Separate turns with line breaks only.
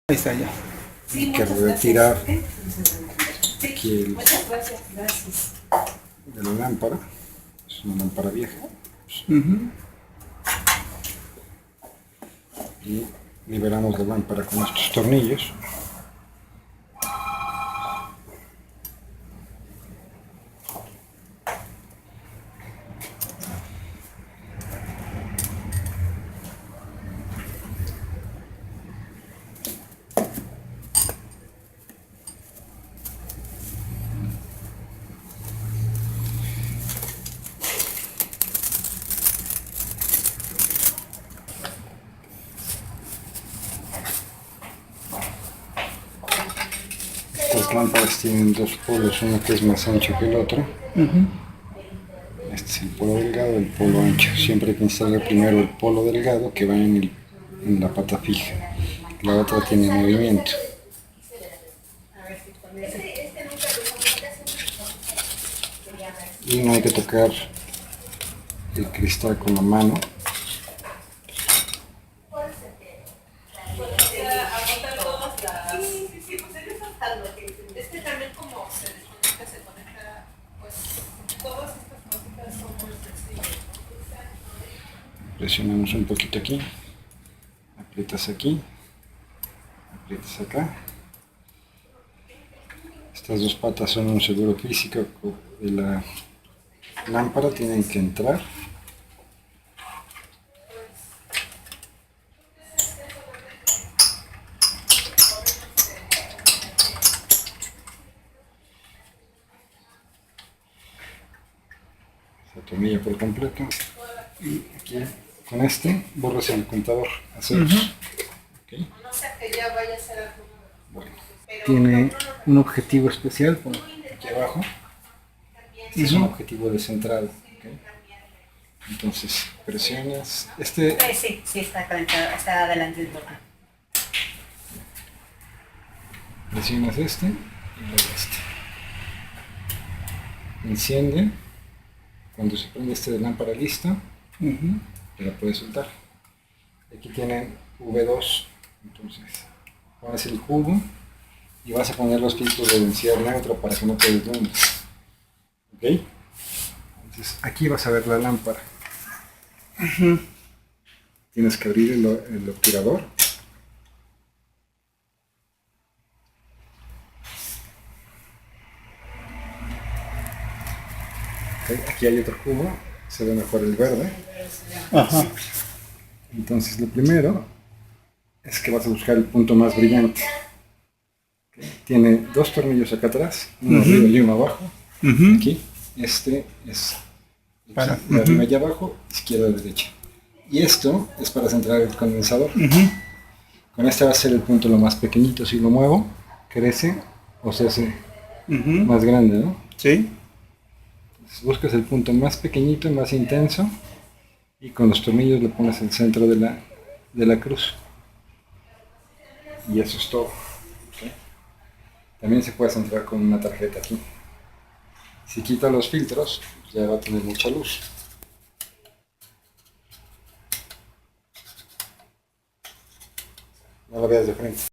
Ahí está ya.
Sí,
Hay que
muchas
retirar
gracias.
aquí el
Muchas gracias, gracias.
de la lámpara. Es una lámpara vieja.
Ujú.
Y liberamos la lámpara con estos tornillos. Estas lámparas tienen dos polos, uno que es más ancho que el otro.
Ujú.
Este es el polo delgado y el polo ancho. Siempre hay que instalar primero el polo delgado que va en la pata fija. La otra tiene movimiento. Y no hay que tocar el cristal con la mano.
Este también como se desconecta, se conecta, pues todas estas cositas son muy sencillas, ¿no?
Presionamos un poquito aquí. Aprietas aquí. Aprietas acá. Estas dos patas son un seguro físico de la lámpara, tienen que entrar. Se atornilla por completo. Y aquí con este borras el contador a ceros. ¿Okay?
No sé que ya vaya a ser algo.
Bueno,
Tiene un objetivo especial por
aquí abajo. Este es un objetivo descentrado. ¿Okay? Entonces presionas.
Sí, está conectado, está adelante del bloque.
Presionas este y luego este. Enciende. Cuando se prende este de lámpara lista,
Ujú.
ya la puedes soltar. Aquí tienen V2, entonces pones el cubo y vas a poner los filtros de densidad neutra para que no te deslumbres. ¿Ok? Entonces aquí vas a ver la lámpara. Tienes que abrir el obturador. Okay, aquí hay otro cubo, se ve mejor el verde.
Ajá.
Entonces lo primero es que vas a buscar el punto más brillante. Okay, tiene dos tornillos acá atrás, uno arriba y uno abajo.
Ujú.
Aquí, este es
Para-
de arriba y abajo, izquierda y derecha. Y esto es para centrar el condensador.
Ujú.
Con este va a ser el punto lo más pequeñito. Si lo muevo, crece o se hace
Ujú.
más grande, ¿no?
Sí.
Entonces buscas el punto más pequeñito, más intenso, y con los tornillos le pones el centro de la cruz. Y eso es todo. ¿Ok? También se puede centrar con una tarjeta aquí. Si quita los filtros, ya va a tener mucha luz. No la veas de frente.